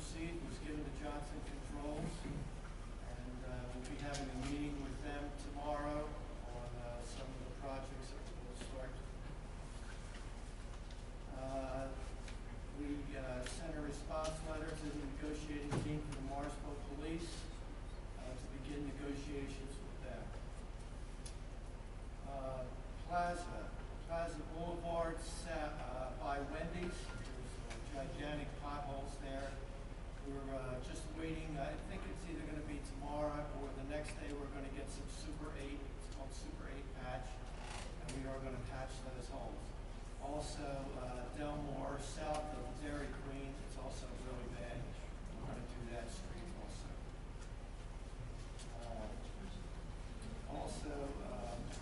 proceed was given to Johnson Controls, and we'll be having a meeting with them tomorrow on some of the projects that we'll start. We sent a response letter to the negotiating team for the Morrisville Police to begin negotiations with them. Plaza Boulevard by Wendy's. There's gigantic potholes there. We're just waiting. I think it's either going to be tomorrow or the next day. We're going to get some Super 8. It's called Super 8 patch, and we are going to patch those holes. Also, Delmore, south of Dairy Queen, it's also really bad. We're going to do that street also.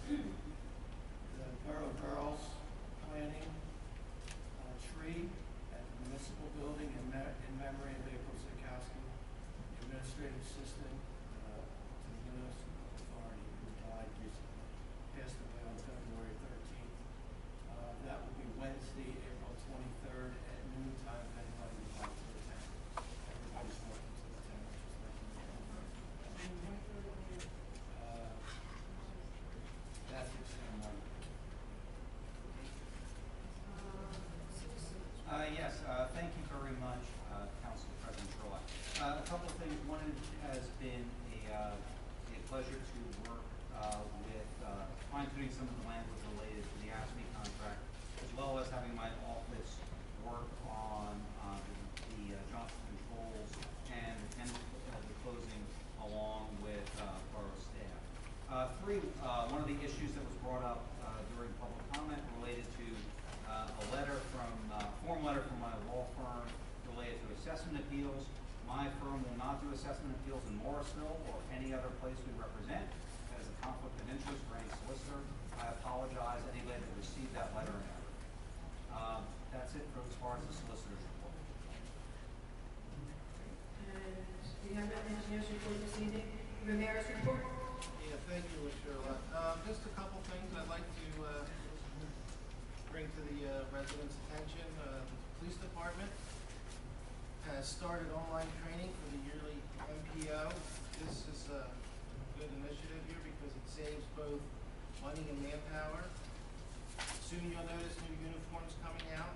The Borough Girls planting a tree at the municipal building in memory of April Zukowski, administrative assistant to the municipal authority who died recently, passed away on February 13th. That will be Wednesday, April 23rd at noontime if anybody would like to attend. Everybody's welcome to attend, just like that's the ceremony. Yes, thank you very much, Council President Troy. A couple of things. One, it has been a pleasure to work with fine-tuning some of the language related to the ASME contract, as well as having my office work on the Johnson Controls and the closing along with borough staff. One of the issues that was brought up during public comment related to a form letter from my law firm related to assessment appeals. My firm will not do assessment appeals in Morrisville or any other place we represent. That is a conflict of interest for any solicitor. I apologize to anybody that received that letter in error. That's it for as far as the solicitor's report. And do you have that engineer's report this evening? The mayor's report? Yeah, thank you, Shirley. Just a couple things I'd like to bring to the residents' attention. The police department has started online training for the yearly MPO. This is a good initiative here because it saves both money and manpower. Soon you'll notice new uniforms coming out.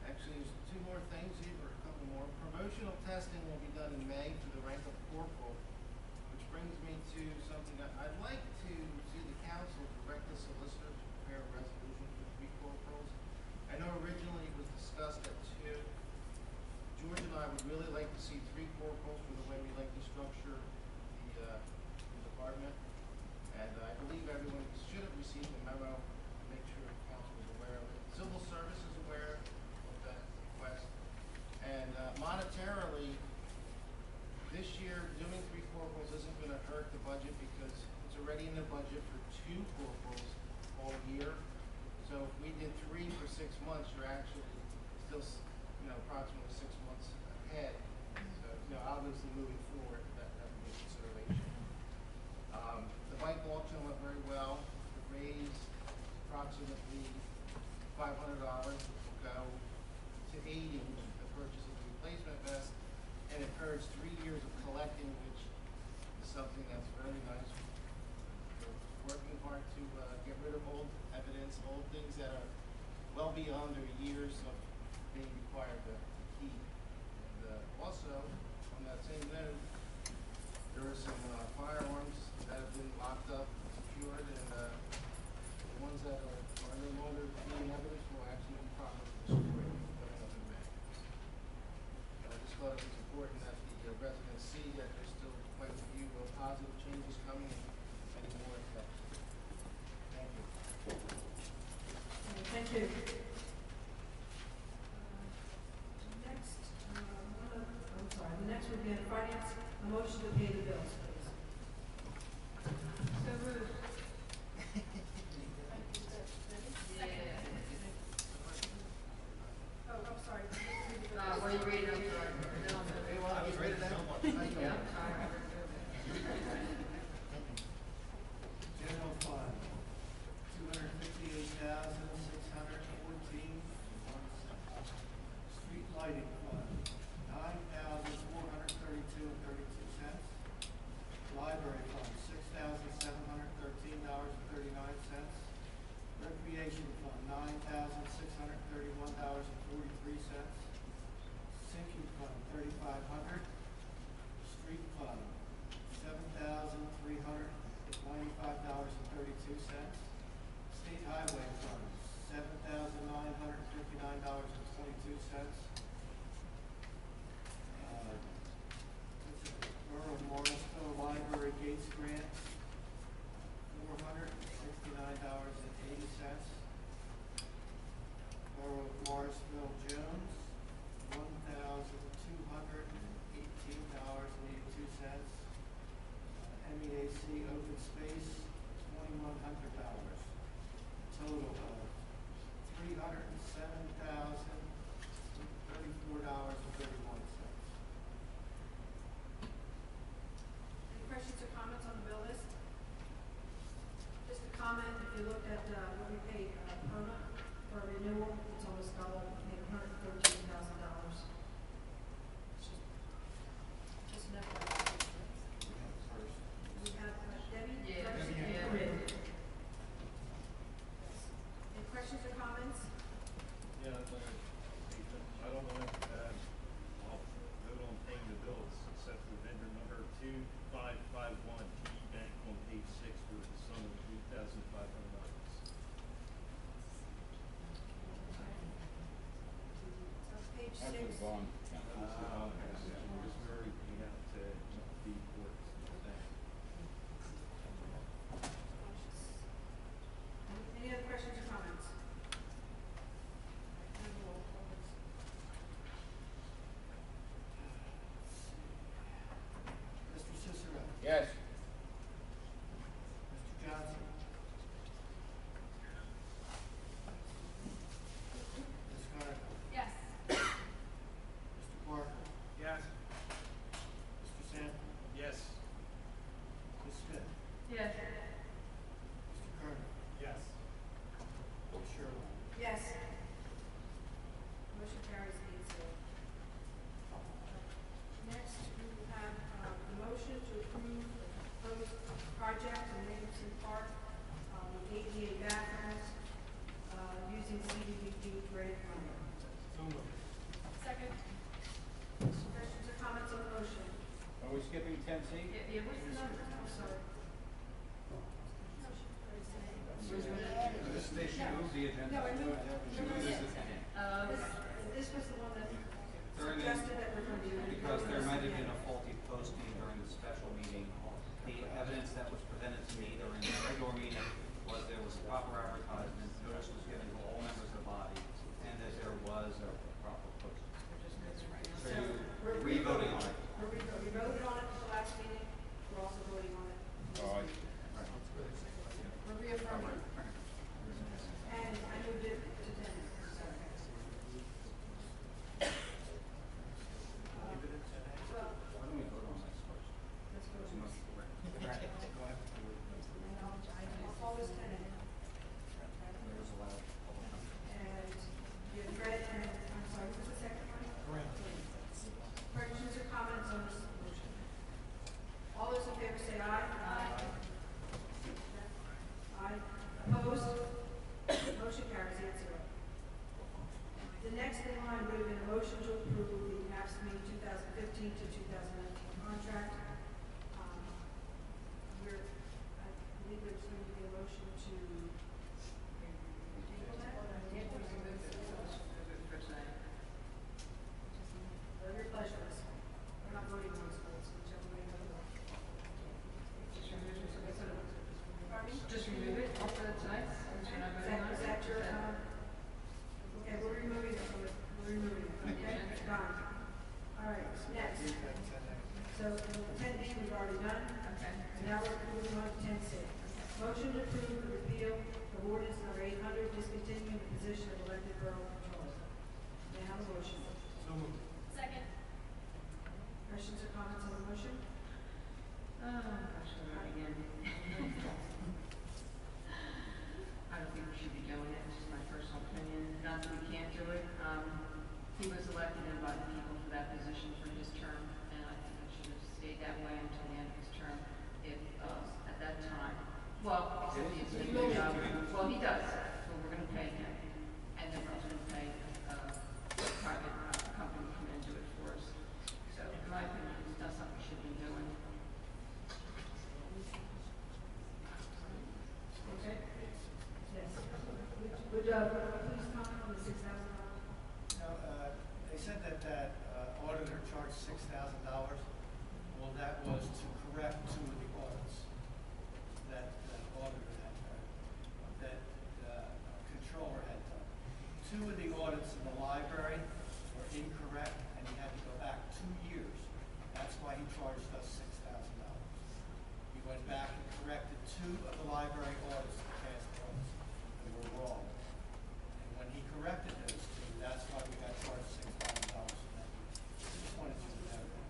Actually, there's two more things here, or a couple more. Promotional testing will be done in May for the rank of corporal, which brings me to something that I'd like to see the council direct the solicitor to prepare a resolution for 3 corporals. I know originally it was discussed at 2. George and I would really like to see 3 corporals for the way we like to structure the department. And I believe everyone should have received a memo to make sure the council was aware of it. Civil service is aware of that request. And monetarily, this year, doing 3 corporals isn't going to hurt the budget because it's already in the budget for 2 corporals all year. So if we did 3 for 6 months, you're actually still, approximately 6 months ahead. So, obviously moving forward, that would be a consideration. The bike auction went very well. It raised approximately $500, which will go to aiding the purchase of the replacement vest, and it encouraged 3 years of collecting, which is something that's very nice. We're working hard to get rid of old evidence, old things that are well beyond their years of being required to keep. And also, on that same note, there are some firearms that have been locked up, secured, and the ones that are no longer being evidence will actually be properly destroyed coming up in May. And I just thought it was important that the residents see that there's still quite a few positive changes coming and many more effects. Thank you. Thank you. The next would be on finance. A motion to pay the bills, please. So moved. Oh, I'm sorry. Were you reading? I'm sorry. I was ready to General fund, $258,614. lighting fund, $9,432.32. Library fund, $6,713.39. Recreation fund, $9,631.43. Sinking fund, $3,500. Street fund, $7,395.32. State highway fund, $7,959.22. Borough of Morrisville Library Gates Grant, $469.80. Borough of Morrisville Jones, $1,218.82. MEAC Open Space, $2,100. Total of $307,034.31. Any questions or comments on the bill list? Just a comment, if you look at what we paid PERMA for renewal, it's almost double, we paid $113,000. Just an FYI. We have Debbie? Yes. First, and Yeah. Corinne. Any questions or comments? Yeah, I don't want to, I'll vote on paying the bills, except for vendor number 2551, TD Bank on page 6 for the sum of $3,500. That's page That's six. the bond. Because we already paid out to the courts and all that. Any other questions or comments? Mr. Cicero. Yes. Mr. Johnson. Ms. Carnival. Yes. Mr. Parker. Yes. Mr. Sanford. Yes. Ms. Smith. Yes. Mr. Kerner. Yes. Ms. Sherwood. Yes. Motion carries 8-0. Next, we have the motion to approve the proposed project in Nicholson Park, with ADA bathrooms, using CDBG grant money. Second. Questions or comments on the motion? Are we skipping 10C? Yeah, what's the number? I'm sorry. They should move the agenda. No, I moved. This This was the one that During the- suggested that we're going to do. Because there might have been a faulty posting during the special meeting. The evidence that was presented to me during the regular meeting was there was proper advertisement, notice was given to all members of the body, and that there was a proper posting. So you're re-voting on it. We voted on it at the last meeting, we're also voting on it. this All right. meeting. We're reaffirming, and I moved it to 10. Well, Why don't we vote on this first? let's go It's to most correct. I'll call this 10. There was allowed. And you had read, and, I'm sorry, what was the second one? Questions or comments on this motion? All those in favor say aye. Aye. Aye. Opposed? Motion carries 8-0. The next in line would have been a motion to approve the AFSCME 2015 to 2019 contract. I believe there's going to be a motion to table that. Whatever your pleasure is. We're not voting on this, votes, whichever way you vote. Pardon me? Just remove it off the tonight, since we're not voting on it. Is that your, okay, we're removing it, we're removing it, okay? Fine. All right, next. So, we'll stay that way until the end of his term. If, at that time, well, except he's He doing will. a job. Well, he does, so we're gonna pay him. And then we're also gonna pay, a private company to come in and do it for us. So in my opinion, it's not something we should be doing. Okay? Yes. Would, please comment on the $6,000? Now, they said that auditor charged $6,000. Well, that was to correct two of the audits that auditor had done, that controller had done. Two of the audits in the library were incorrect, and he had to go back 2 years. That's why he charged us $6,000. He went back and corrected two of the library audits, the past audits, that were wrong. And when he corrected those two, that's why we got charged $6,000 for that. Just wanted you to know that.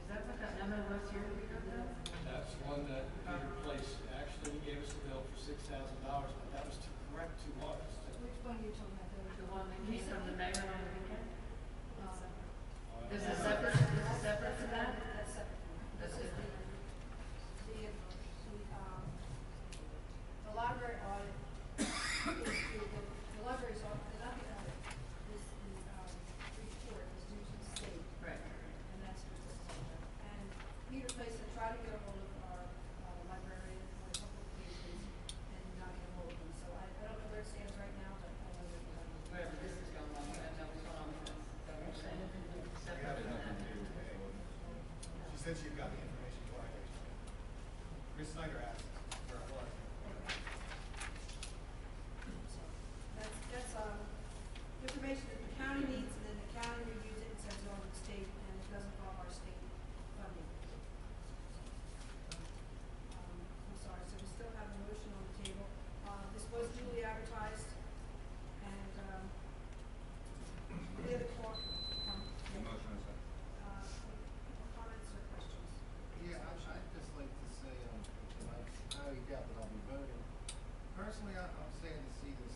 Is that what that memo was here that we got that? That's one that Peter placed. Actually, he gave us a bill for $6,000, but that was to correct two audits. Which one are you talking about? The one that came from the mayor on the weekend? Uh, This is separate to that? That's separate. That's This is different. the library audit the library's audit, not the audit, this report is due to the state, Right. and that's what this is all about. And Peter Place had tried to get a hold of our librarian on a couple of occasions and not get a hold of them. So I don't know where it stands right now, but I know that we have. Wherever this is going on, I know what's going on with this. Is that what you're saying? Separate from that. She said she got the information you wanted. Chris Snyder asked for a lot. That's information that the county needs, and then the county reviews it and sends it on to the state, and it doesn't involve our state funding. I'm sorry, so we still have a motion on the table. This was duly advertised, and, any other comments or questions? Yeah, I'd just like to say, I highly doubt that I'll be voting. Personally, I'm sad to see this.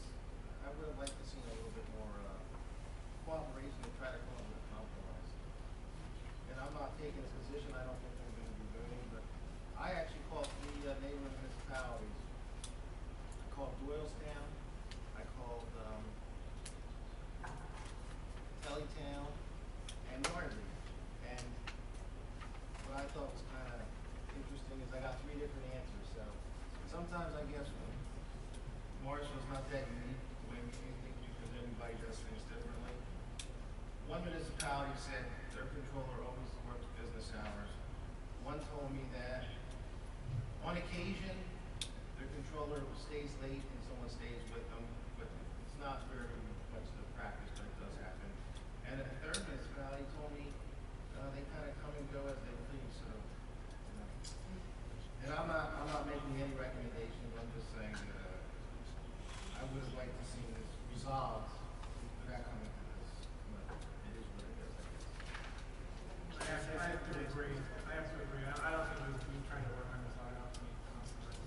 I would have liked to see a little bit more cooperation to try to come up with a compromise. And I'm not taking a position, I don't think I'm going to be voting, but I actually called three neighboring municipalities. I called Doylestown, I called Kellytown, and Morrisville. And what I thought was kind of interesting is I got three different answers. So sometimes I guess Morrisville's not that unique the way we do things because everybody does things differently. One municipality said their controller always works business hours. One told me that on occasion their controller stays late and someone stays with them, but it's not very much the practice, but it does happen. And a third municipality told me they kind of come and go as they please. So, and I'm not making any recommendations. I'm just saying that I would have liked to see this resolved without coming to this. But it is what it is, I guess. I have to agree. I don't think we've tried to work on this out. I don't think it's compromise.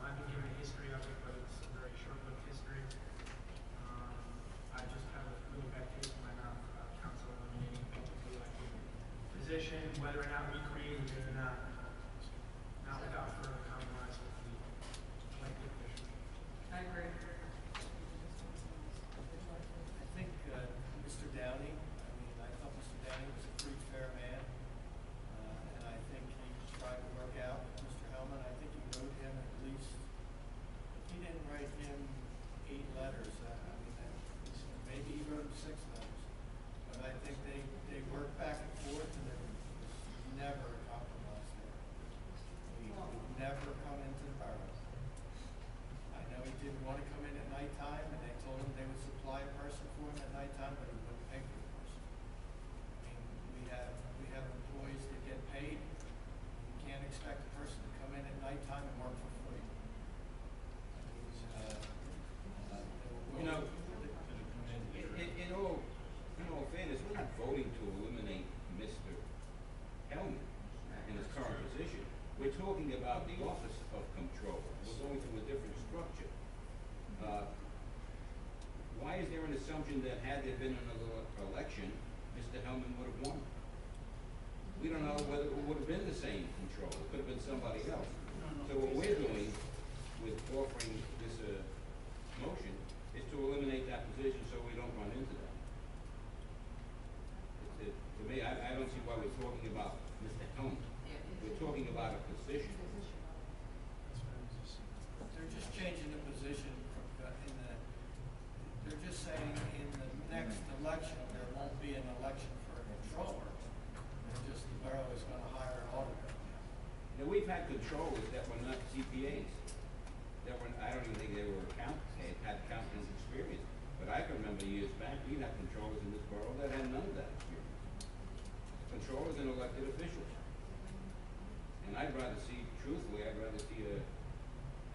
I've been given a history of it, but it's a very short-lived history. I just have a really bad taste in my mouth about council eliminating publicly elected position, whether or not we created it or not. Not without further compromise with the elected officials. I agree. I think Mr. Downey, I thought Mr. Downey was a pretty fair man. And I think he tried to work out with Mr. Hellman. I think he wrote him at least, if he didn't write him 8 letters, maybe he wrote him 6 letters. But I think they worked back and forth, and there was never a compromise there. He would never come into the borough. I know he didn't want to come in at nighttime, and they told him they would supply a person for him at nighttime, but he wouldn't pay for the person. We have employees that get paid. You can't expect a person to come in at nighttime and work for free. You know, in all fairness, we're not voting to eliminate Mr. Hellman in his current position. We're talking about the office of controller. We're going to a different structure. Why is there an assumption that had there been another election, Mr. Hellman would have won? We don't know whether it would have been the same control, it could have been somebody else. So what we're doing with offering this, motion is to eliminate that position so we don't run into that. To me, I don't see why we're talking about Mr. Helm. We're talking about a position. They're just changing the position from, they're just saying in the next election, there won't be an election for a controller. They're just, the borough is gonna hire an auditor. Now, we've had controllers that were not CPAs. That were, I don't even think they were accountants, they had accounting experience. But I can remember years back, we had controllers in this borough that had none of that experience. Controllers and elected officials. And I'd rather see, truthfully, I'd rather see an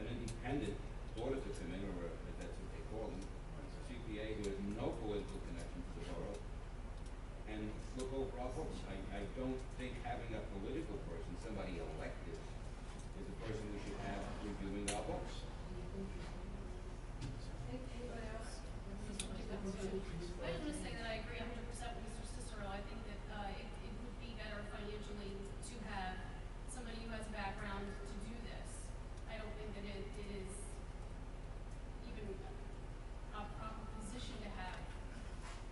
independent auditor come in, or if that's what they call them, a CPA who has no political connection to the borough, and look over our books. I don't think having a political person, somebody elected, is the person we should have reviewing our books. Anybody else? I just want to say that I agree 100% with Mr. Cicero. I think that it would be better financially to have somebody who has a background to do this. I don't think that it is even a proper position to have,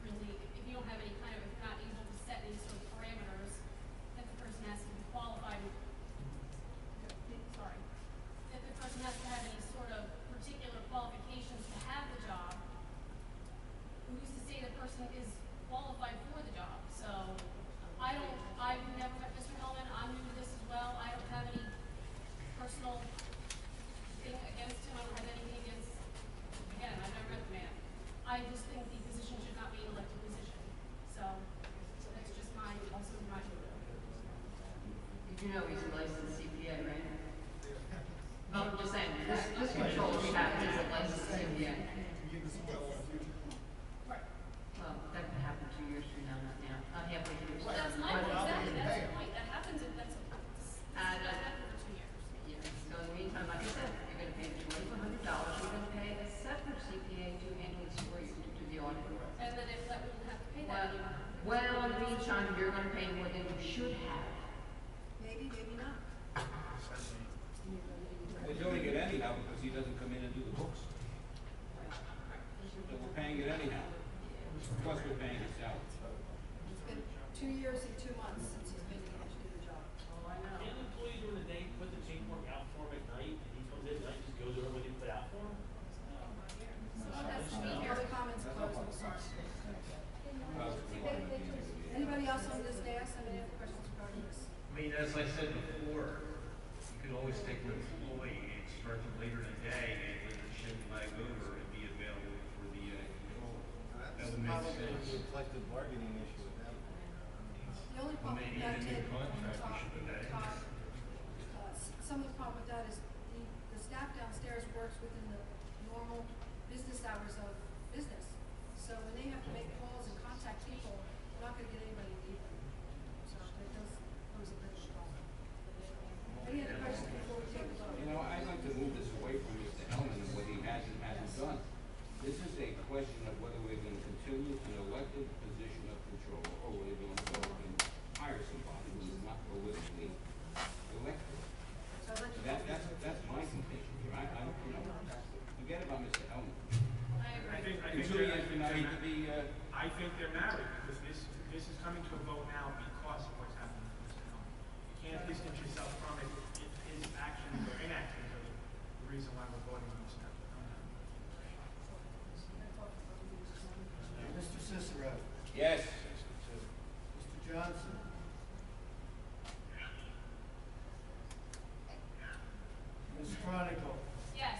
really, if you don't have any kind of, if you're not able to set any sort of parameters, that the person has to be qualified, sorry, that the person has to have any sort of particular qualifications to have the job. Who's to say the person is qualified for the job? So I've never met Mr. Hellman, I'm new to this as well, I don't have any personal thing against him, I don't have anything against, again, I've never met the man. I just think the position should not be an elected position, so that's just also my view. You know he's a licensed CPA, right? No, I'm just saying, this controller we have is a licensed CPA. Right. Well, that could happen 2 years from now, not now, not halfway through. Well, that's my point, exactly, that's the point, that happens, that happens for 2 years. Yeah, so in the meantime, like I said, you're gonna pay the $2,400, you're gonna pay a separate CPA to handle this for you, to do the audit. And then if that, we don't have to pay that anymore. Well, in the meantime, you're gonna pay more than you should have. Maybe, maybe not. We're doing it anyhow because he doesn't come in and do the books. So we're paying it anyhow. Plus we're paying his salary. It's been 2 years and 2 months since he's been able to do the job. Oh, I know. Can an employee during the day put the paperwork out for him at night, and he comes in at night, just goes over what he put out for him? That's public comments closed, I'm sorry. Anybody else on this dais have any other questions regarding this? I mean, as I said before, you could always take an employee and start them later in the day and let the shift lag over and be available for the controller. That would make Probably sense. a collective bargaining issue with that. The only problem Maybe with that, in the new Ted, contract, we should put that in. some of the problem with that is the staff downstairs works within the normal business hours of business. So when they have to make calls and contact people, they're not gonna get anybody to leave them. So that does pose a bit of a problem. Any other questions before we take the vote? You know, I'd like to move this away from Mr. Hellman and what he has and hasn't done. This is a question of whether we're going to continue an elected position of control or whether we're going to go and hire somebody who is not politically elected. So I'd like to That's my contention here. You know, forget about Mr. Hellman. I agree. I In think 2 years from now, he could be, I think they're married, because this is coming to a vote now because of what's happening with Mr. Helm. You can't distance yourself from it if his actions or inactions are the reason why we're voting on this now. Mr. Cicero, yes. Mr. Johnson. Ms. Chronicle, Yes.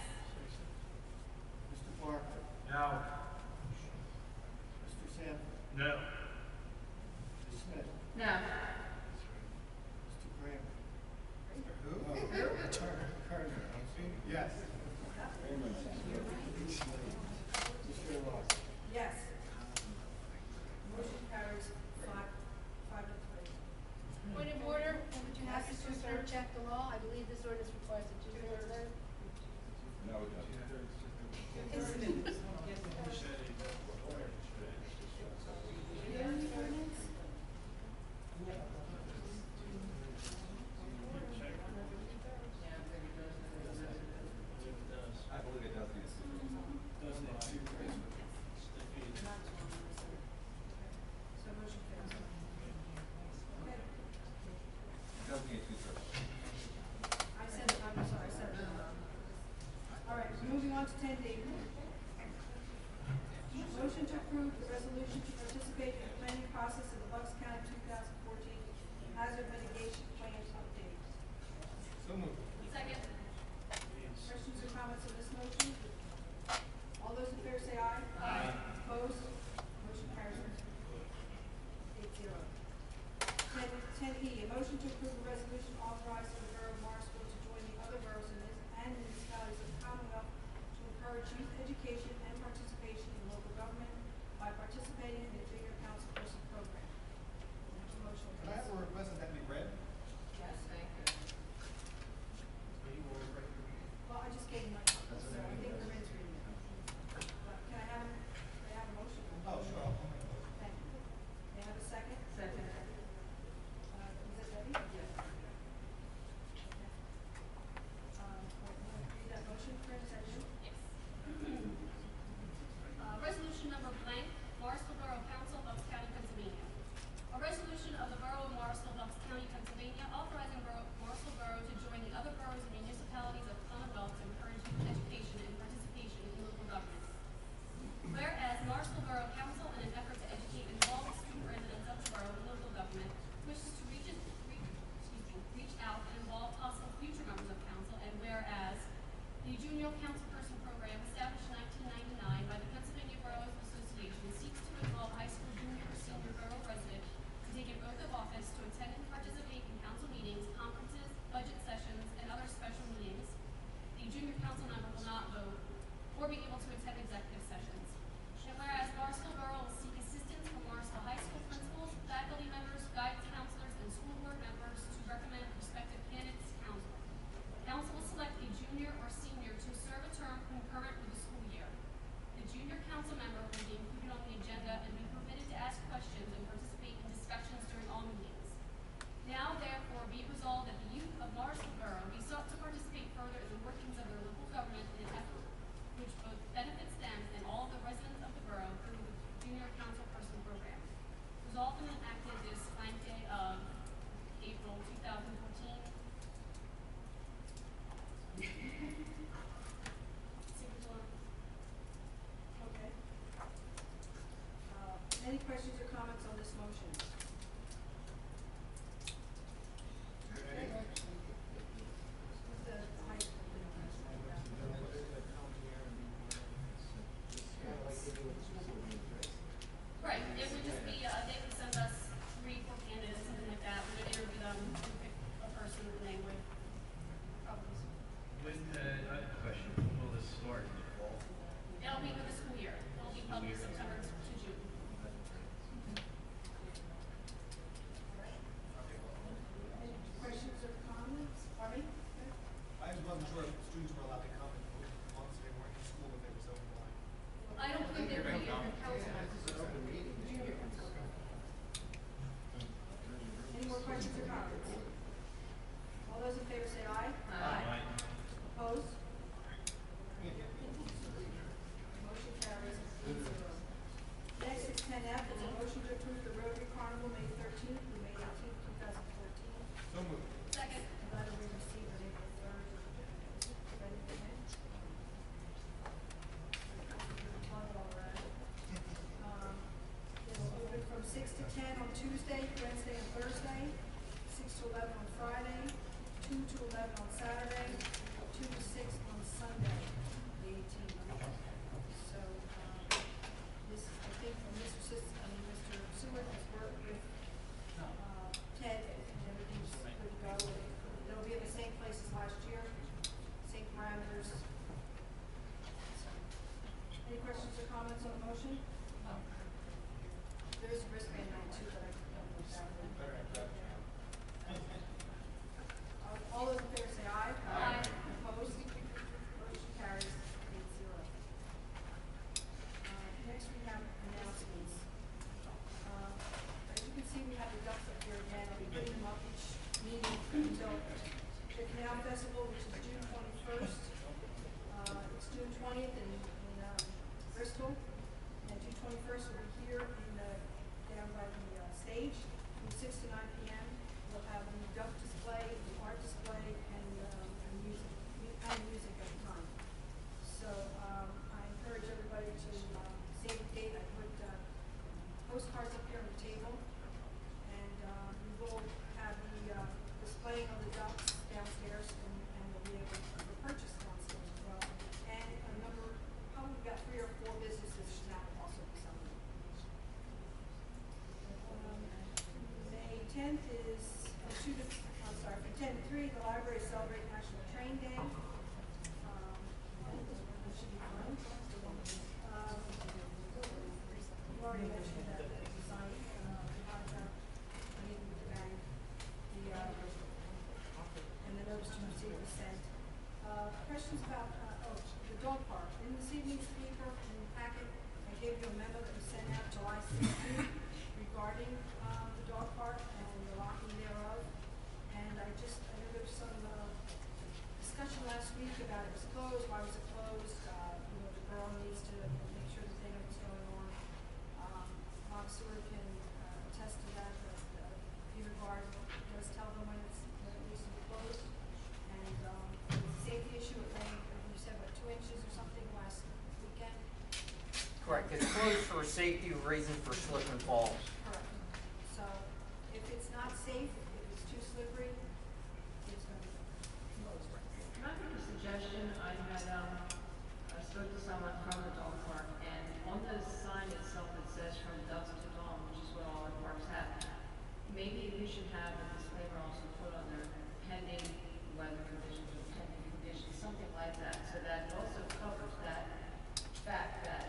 Mr. Barker, No. Mr. Sanford, No. Ms. Smith, No. Mr. Kramer. Who? Kerner. Yes. Mr. Lott. Yes. Motion carries 5-3. Point of order? Would you have to two-third check the law? I believe this ordinance requires a two-thirds vote. No, it doesn't. process of the Bucks County 2014 Hazard Mitigation Plan update. So moved. Second. Questions or comments on this motion? All those in favor say aye. Aye. Opposed? Motion carries 8-0. 10E, a motion to approve a resolution authorizing the Borough of Morrisville to join the other boroughs and municipalities of the Commonwealth to encourage youth education and participation in local government by participating in the junior council person program. Motion, Can I have a please. request that be read? Yes. Thank you. Well, I just gave my copy, so I think we're ready to read it. Can I have a motion? Oh, sure, I'll make a motion. Thank you. May I have a second? Second. Is it Debbie? Yes. Read that motion, Chris, is that you? Yes. Resolution number blank, Morrisville Borough Council, Bucks County, Pennsylvania. A resolution of the Borough of Morrisville, Bucks County, Pennsylvania, authorizing Morrisville Borough to join the other boroughs and municipalities of the Commonwealth to encourage youth education and participation in local government. Whereas Morrisville Borough Council, in an effort to educate and involve the student residents of the borough in local government, wishes to reach out and involve possible future members of council, and whereas the Junior Councilperson Program, established in 1999 by the Pennsylvania Borough Association, seeks to involve high school junior or senior borough residents to take an oath of office to attend and participate in council meetings, conferences, budget sessions, and other special meetings. The junior council member will not vote or be able to attend executive sessions. And whereas Morrisville Borough will seek assistance from Morrisville High School principals, faculty members, guidance counselors, and school board members to recommend prospective candidates to council. Council will select a junior or senior to serve a term concurrent with the school year. The junior council member will be included on the agenda and be permitted to ask questions and participate in discussions during all meetings. Now therefore be it resolved that the youth of Morrisville Borough be sought to participate further in the workings of their local government in an effort which both benefits them and all of the residents of the borough through the junior council person program. Resolved and enacted this blank day of April 2014. Signature line. Okay. Any questions or comments on this motion? Okay. The high school. Right, it would just be, they would send us 3-4 candidates, something like that, we would interview them, and pick a person, and they would probably, When, I have a question, will this start in the fall? it'll be for the school year, it'll be probably September to June. Any questions or comments? Barbie? I just wasn't sure if students were allowed to come and vote once they weren't in school, if they were so inclined. I don't think there would be a council members. Junior council. Any more questions or comments? All those in favor say aye. Aye. Opposed? Motion carries 8-0. Next is 10F, is a motion to approve the Rotary Carnival, May 13th through May 18th, 2014. So moved. Second. Letter we received on April 3rd. Ready for me? It's moving from 6 to 10 on Tuesday, Wednesday, and Thursday, 6 to 11 on Friday, 2 to 11 on Saturday, 2 to 6 on Sunday, the 18th. So, this, I think, from Mr. Seward has worked with, Ted, and everything's good to go. It'll be in the same place as last year, same parameters. So, any questions or comments on the motion? There is a wristband night too, but I don't know about it. All those in favor say aye. Aye. Opposed? Motion carries 8-0. Next we have announcements. As you can see, we have the ducks up here again. I'll be putting them up each meeting until the Canal Festival, which is June 21st. It's June 20th in Bristol. And June 21st, we'll be here in down by the stage from 6 to 9 p.m. We'll have the duck display, the art display, and music at the time. So I encourage everybody to save the date. I put postcards up here on the table. 10th is, for 10-3, the library celebrate National Train Day. That should be fun. You already mentioned that the design, contract, and the notice to receive was sent. Questions about, the dog park. In this evening's paper and packet, I gave you a memo that was sent out July 16th regarding, the dog park and the locking thereof. And I know there was some, discussion last week about it was closed, why was it closed? The borough needs to make sure that they know what's going on. Bob Stewart can, attest to that, Peter Guard does tell them when it needs to be closed. And, it's a safety issue, it rained, you said, 2 inches or something last weekend? Correct, it's closed for safety reasons for slip and falls. Correct. So, if it's not safe, if it's too slippery, it's gonna be closed. Can I make a suggestion? I had, I spoke to someone from the dog park, and on the sign itself it says from dusk to dawn, which is what all our parks have. Maybe we should have a disclaimer also put on there, pending weather conditions or pending conditions, something like that, so that it also covers that fact that,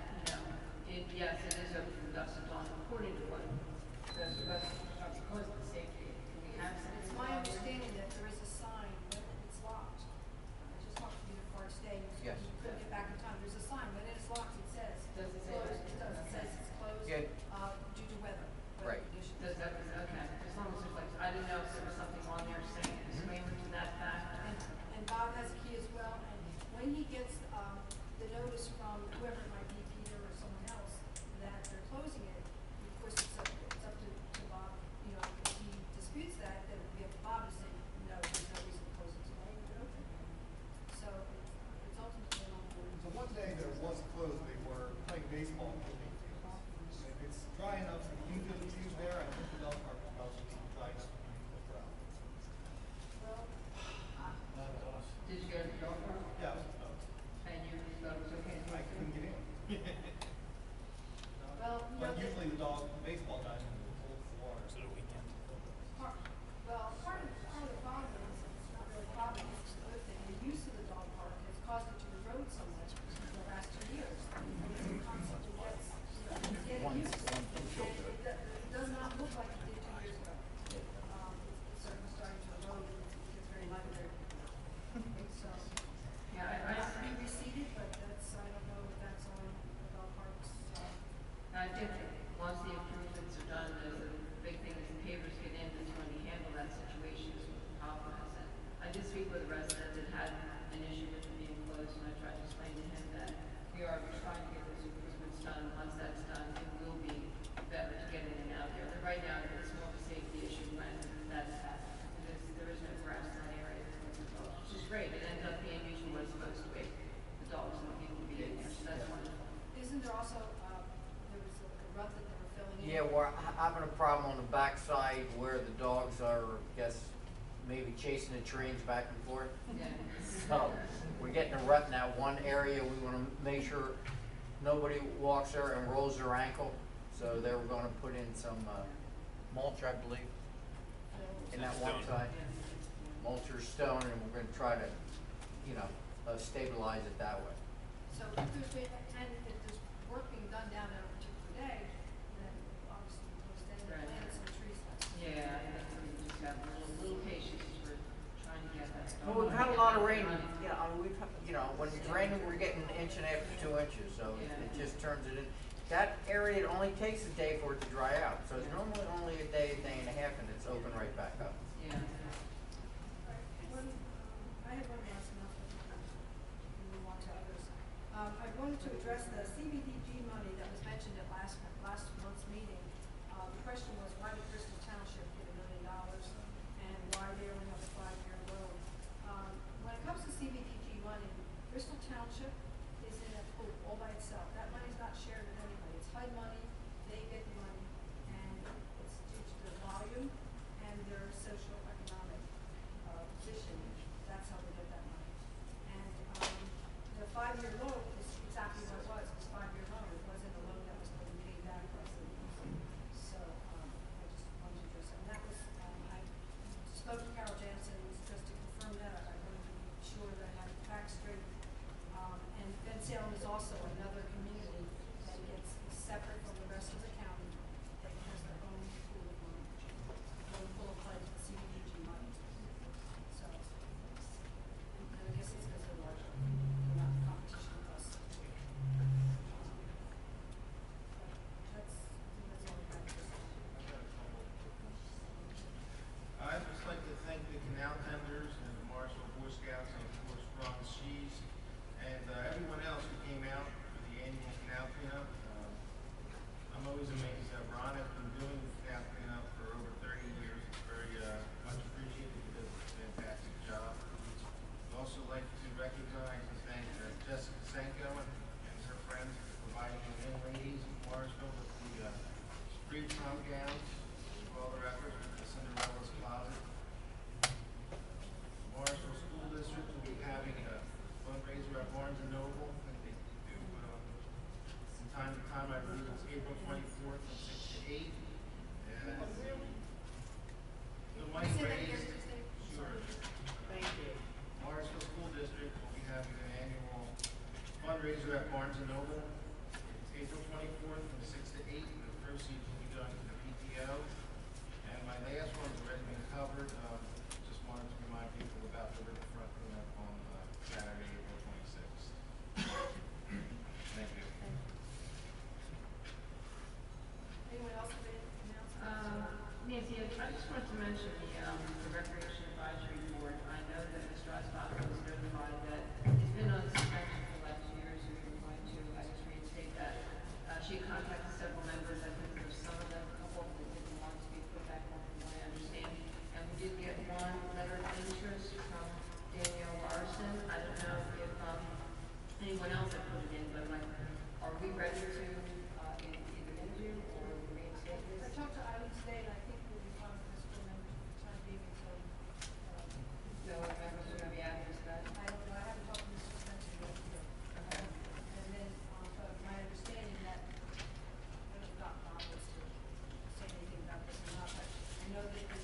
yes, it is open from dusk to dawn, according to what those residents are, because of the safety. Can we have something? It's my understanding that there is a sign when it's locked. I just talked to Peter Guard today, Yes. you couldn't get back in time. There's a sign, when it is locked, it says Does it say closed. that? It does, it says it's closed, Yeah. Due to weather Right. conditions. Does that, okay, as long as it's like, I didn't know if there was something on there saying a disclaimer to that fact. And Bob has a key as well, and when he gets, the notice from whoever it might be, Peter or someone else, that they're closing it, of course, it's up to Bob, if he disputes that, then we have Bob to say, no, there's no reason to close it tonight, we're open. So, it's ultimately on board. So one day that it was closed, they were playing baseball in the field. If it's dry enough for you to use there, I think the dog park will probably be dry enough for you to look around. Well, Did you go to the dog park? Yeah, And you thought it was okay? to I do it? couldn't get in. well, But usually the baseball time is full of water. So the weekend. part of the problem is, it's not really a problem, it's a good thing. The use of the dog park has caused it to erode so much in the last 2 years. And it constantly gets, it's getting used. And it does not look like it did 2 years ago. It's certainly starting to erode, and it gets very muddy there. So, Yeah, not to be receded, but I don't know if that's on the dog parks. I think that once the improvements are done, the big thing is the pavers get in, that's when you handle that situation, is what the problem is. And I did speak with a resident that had an issue with it being closed, and I tried to explain to him that we are trying to get those improvements done. Once that's done, it will be better to get in and out there. But right now, it's more of a safety issue when that's happening, because there is no grass in that area, which is great. It ends up being usually what it's supposed to be. The dogs and the people be in there, so that's wonderful. Isn't there also, there was a rut that they were filling in? Yeah, we're having a problem on the backside where the dogs are, I guess, maybe chasing the trains back and forth. Yeah. So, we're getting a rut in that one area, we wanna make sure nobody walks there and rolls their ankle. So they were gonna put in some, mulch, I believe, in that one side. Mulch or stone, and we're gonna try to, stabilize it that way. So if there's been, and if there's work being done down there on a particular day, then obviously we post it and Right. plant some trees. Yeah, I think we just have a little patience as we're trying to get that done. Well, we've had a lot of rain, when it's raining, we're getting an inch and a half to 2 inches, so it just turns it in. That area, it only takes a day for it to dry out, so it's normally only a day and a half, and it's open right back up. Yeah. I have one last announcement, and move on to others. I wanted to address the CBDG money that was mentioned at last month's meeting. The question was, why did Bristol Township get $1 million, and why they only have a 5-year loan? When it comes to CBDG money, Bristol Township is in a pool all by itself. That money's not shared with anybody. It's HUD money, they get the money, and just wanted to mention the Recreation Advisory Board. I know that Mr. Osbacher was notified that he's been on suspension for the last 2 years, so we were going to, I just reinstate that. She contacted several members, I think there's some of them, a couple that didn't want to be put back on, from what I understand. And we did get one letter of interest from Danielle Larson. I don't know if anyone else had put it in, but like, are we ready to either interview or reinstate this? I talked to Eileen today, and I think we'll be fine with this for them for the time being until, No members are gonna be after that? I don't know, I haven't talked to Mr. Spencer yet either. And then, but my understanding that, I don't know, not obvious to say anything about this or not, but I know that the,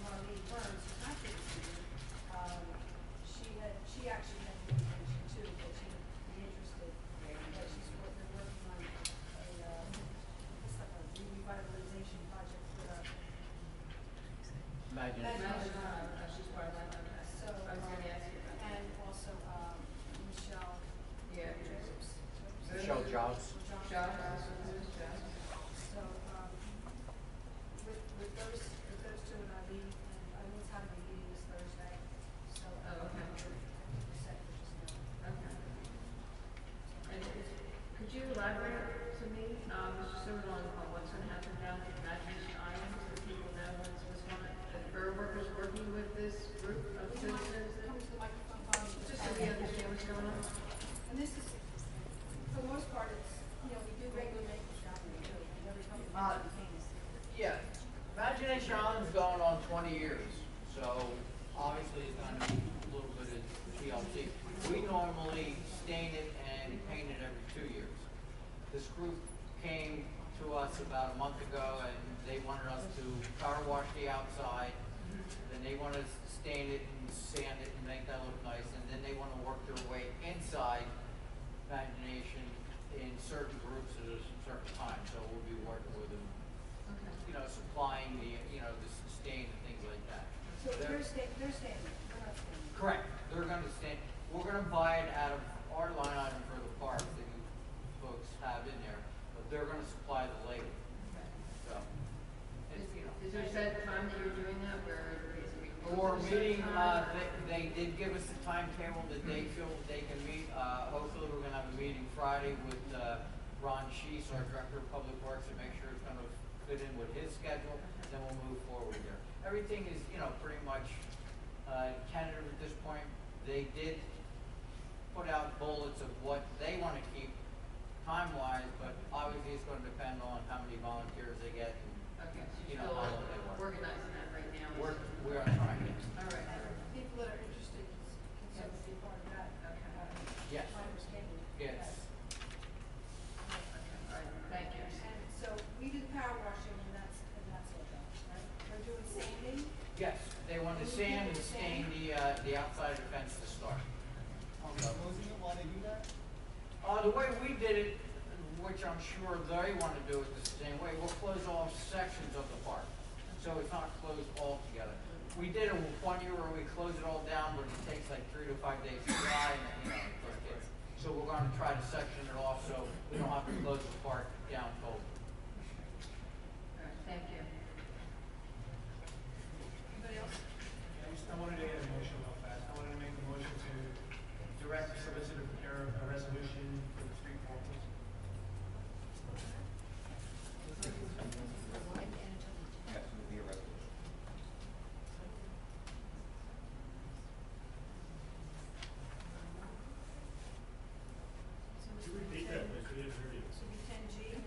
Marlene Burns, who's not here this evening, she actually had the intention too, that she would be interested, but she's been working on it's like a revitalization project for the Imagine. She's part of that, okay. So, I was gonna ask you about that. and also, Michelle. Yeah. Jacobs. Michelle Jobs. Jobs. So, with those two and Eileen, and Eileen's having a meeting this Thursday, so. Oh, okay. We're set for just now. Okay. And could you elaborate to me, Mr. Seward, on what's gonna happen down at Imagination Island, so that people know what's going on? Are the borough workers working with this group of Would you mind citizens? coming to the microphone, Bobby? Just so we understand what's going on? And this is, for the most part, it's, you know, we do regular maintenance down there too, and every couple of years. Yeah, Imagination Island's going on 20 years, so obviously it's gonna be a little bit of TLC. We normally stain it and paint it every 2 years. This group came to us about a month ago and they wanted us to power wash the outside. Then they wanted us to stain it and sand it and make that look nice, and then they wanna work their way inside Imagination in certain groups at a certain time, so we'll be working with them, Okay. you know, supplying the, you know, the stain and things like that. So they're standing, we're not standing. Correct, they're gonna stand, we're gonna buy it out of our line item for the parks that you folks have in there, but they're gonna supply the labor, so. and, you know. Is there a set time that you're doing that, where it's Or a certain meeting, time? they did give us a timetable that they feel they can meet, hopefully we're gonna have a meeting Friday with, Ron Shees, our Director of Public Works, to make sure it's gonna fit in with his schedule, then we'll move forward there. Everything is, you know, pretty much, tentative at this point. They did put out bullets of what they wanna keep time-wise, but obviously it's gonna depend on how many volunteers they get and, Okay, so you you're know, still how long they work. organizing that right now? We are trying to. All right. People that are interested can certainly be part of that. Yes. My understanding. Yes. All right, thank you. And so we do power washing and that's all done, right? We're doing sanding. Yes, they want to sand and stain the outside of the fence to start. Closing it while they do that? The way we did it, which I'm sure they want to do it the same way, we'll close off sections of the park. So it's not closed altogether. We did it one year where we closed it all down, but it takes like 3 to 5 days to dry and, you know, for kids. So we're going to try to section it off so we don't have to close the park down totally. All right, thank you. Anybody else? I wanted to get a motion real fast. I wanted to make a motion to direct the solicitor to prepare a resolution for the street portals. Yes, it will be a resolution. So Could you repeat that, Mr. Didn't hear you. So we 10G,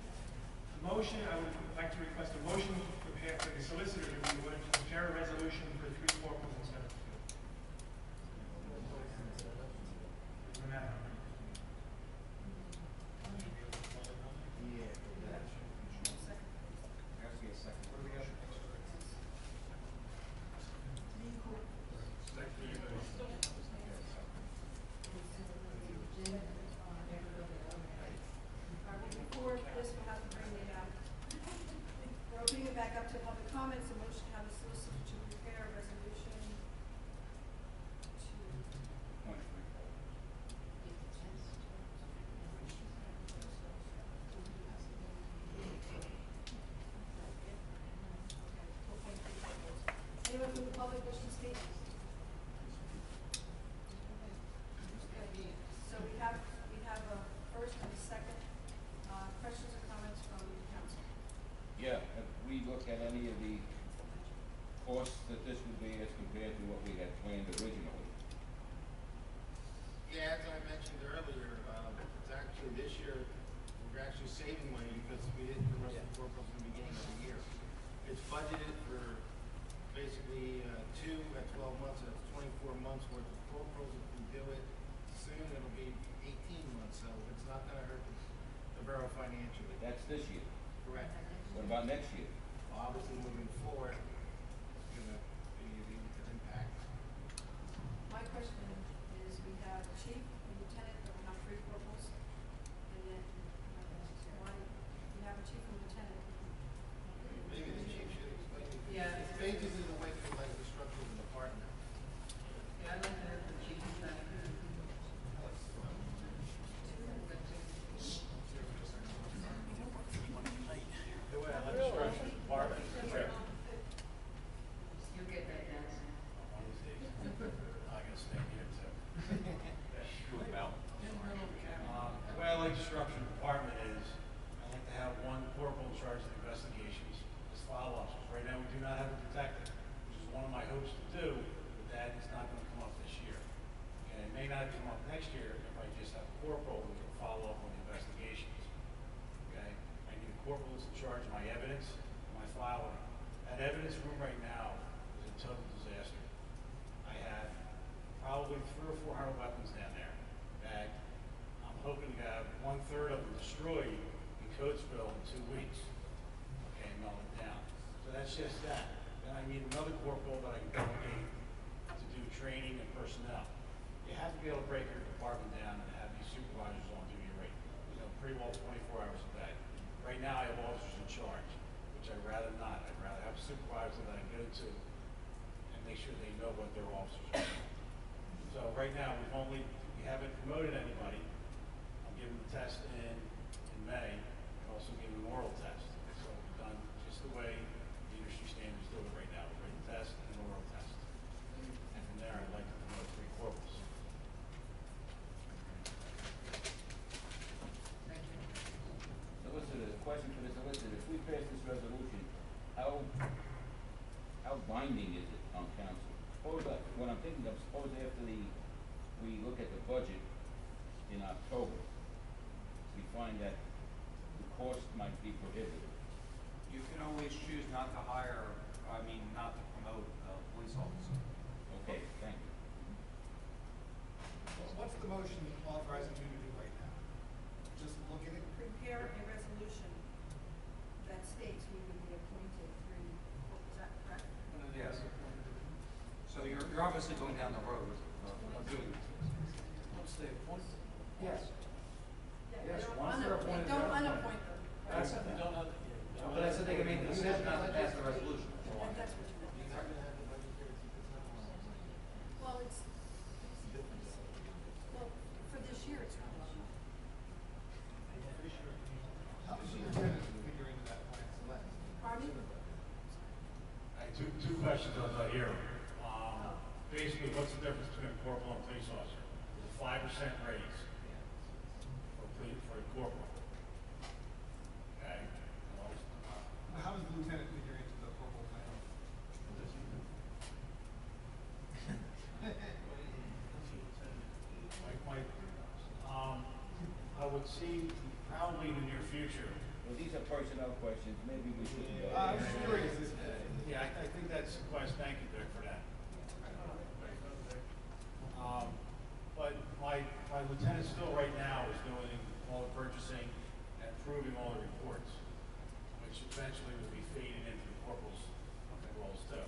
opposition statement? Okay, so we have a first and a second, questions or comments from council? Yeah, if we look at any of the costs that this would be as compared to what we had planned originally. Yeah, as I mentioned earlier, it's actually this year, we're actually saving money because we didn't do the corporals in the beginning of the year. It's budgeted for basically 2 at 12 months, and it's 24 months worth of corporals. If we do it soon, it'll be 18 months, so it's not gonna hurt the borough financially. That's this year. Correct. What about next year? Obviously, moving forward, it's gonna be an impact. My question is, we have chief and lieutenant, but we're not three corporals, and then, why, we have a chief and lieutenant. Maybe the chief should explain it. Yeah. It's basically the way for like the structure of the department. Yeah, I'd like to have the chief of staff. The way I like to structure the department, You'll get that down. one of these days, I gotta stay here too. The way I like to structure the department is, I like to have one corporal in charge of the investigations as follow-ups. Right now, we do not have a detective, which is one of my hopes to do, but that is not gonna come up this year. And it may not come up next year if I just have a corporal who can follow up on the investigations. Okay? I need a corporal who's in charge of my evidence, and my filing. That evidence room right now is a total disaster. I have probably 300 or 400 weapons down there that I'm hoping to have 1/3 of them destroyed in Coatesville in 2 weeks. Okay, melt it down. So that's just that. Then I need another corporal that I can delegate to do training and personnel. You have to be able to break your department down and have these supervisors on duty rate, pretty well 24 hours a day. Right now, I have officers in charge, which I'd rather not. I'd rather have a supervisor that I go to and make sure they know what their officers are doing. So right now, we haven't promoted anybody. I'm giving the test in May, and also giving an oral test. So we've done just the way the industry standards do it right now, a written test and an oral test. And from there, I'd like to promote 3 corporals. Thank you. Solicitor, a question for the solicitor. If we pass this resolution, how binding is it on council? Suppose, what I'm thinking of, suppose after we look at the budget in October, we find that the cost might be prohibitive. You can always choose not to not to promote a police officer. Okay, thank you. What's the motion authorizing you to do right now? Just look at it? Prepare a resolution that states we would be appointed 3 corporals, is that correct? Yes. So you're obviously going down the road of doing this. Once they appoint them. Yes. Yeah, Yes, they don't once they're appointed, They don't they're unappoint them. That's, they don't have, But I said they can make the decision not to pass the resolution. And that's what you meant. You're not gonna have the budget there to keep it on. Well, well, for this year, it's not. How does the lieutenant figure into that plan, Celeste? Pardon me? I have two questions on that here. Basically, what's the difference between a corporal and a police officer? It's a 5% raise for a corporal. Okay? How does the lieutenant figure into the corporal plan? I would see probably in the near future. Well, these are personnel questions, maybe we should. I'm just curious. Yeah, I think that's a question. Thank you, Vic, for that. But my lieutenant still right now is doing all the purchasing and approving all the reports, which eventually will be faded into the corporal's roles too.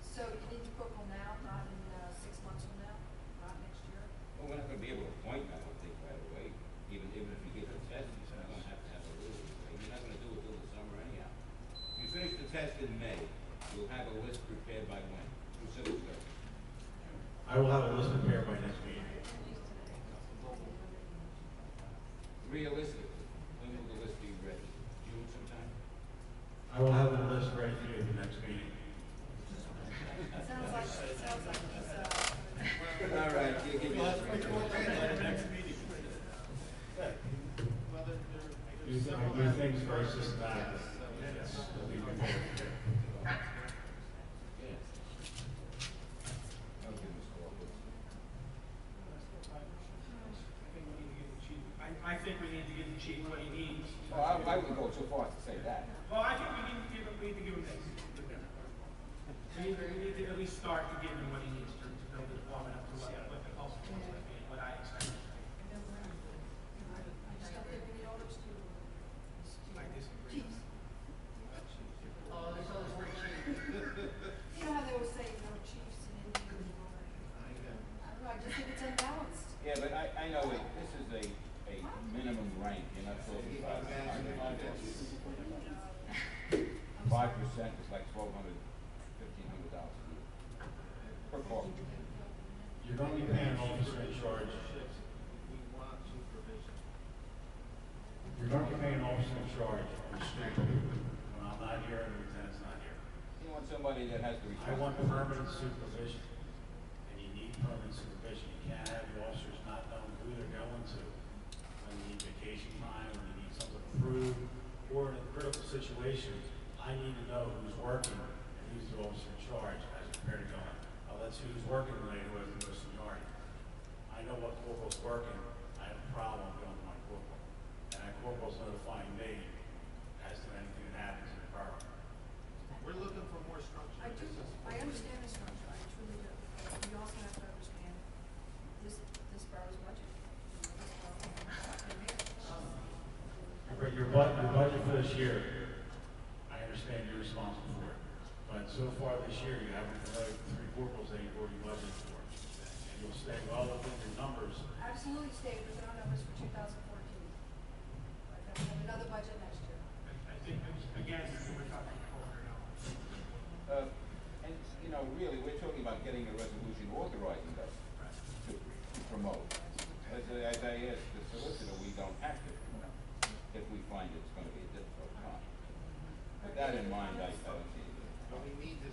So you need the corporal now, not in 6 months from now, not next year? Well, we're not gonna be able to appoint, I don't think, right away, even if we get the test, we're not gonna have to have a rule. You're not gonna do it till the summer anyhow. You finish the test in May, you'll have a list prepared by when? Through civil service. I will have a list prepared by next meeting. Realistically, when will the list be ready? June sometime? I will have a list ready for you at the next meeting. So very systematic. Yes, that we report. Okay, Mr. Lopez. I think we need to give the chief what he needs. Well, I wouldn't go so far as to say that. Well, I think we need to give him this. We need to at least start to give him what he needs to build the department up to what the culture wants to be, what I expect it to be. I just don't think we need all those two. I disagree. Oh, there's always one chief. You know how they always say, you know, chiefs and Indians and all that. I don't know, I just think it's unbalanced. Yeah, but I know this is a minimum rank, you're not talking about 5% is like $1,200, $1,500 a year per corporal. You're going to be paying an officer in charge. We want supervision. You're going to be paying an officer in charge on the street when I'm not here and the lieutenant's not here. You want somebody that has the I want responsibility. permanent supervision, and you need permanent supervision. You can't have the officers not knowing who they're going to when you need vacation time, when you need something approved, or in a critical situation. I need to know who's working and who's the officer in charge as compared to going, oh, that's who's working today who has the most seniority. I know what corporal's working. I have a problem going to my corporal, and that corporal's notifying me as to anything that happens in the borough. We're looking for more structure. I do, I understand the structure, I truly do. But we also have to understand this borough's budget. But your budget for this year, I understand you're responsible for it. But so far this year, you haven't promoted 3 corporals that you've already budgeted for. And you'll stay well within your numbers. Absolutely stayed within our numbers for 2014. Right, then we have another budget next year. I think, again, we're talking $400. And, you know, really, we're talking about getting a resolution authorizing us to promote. As I asked the solicitor, we don't have to promote if we find it's going to be a difficult time. With that in mind, I don't see it. What we need is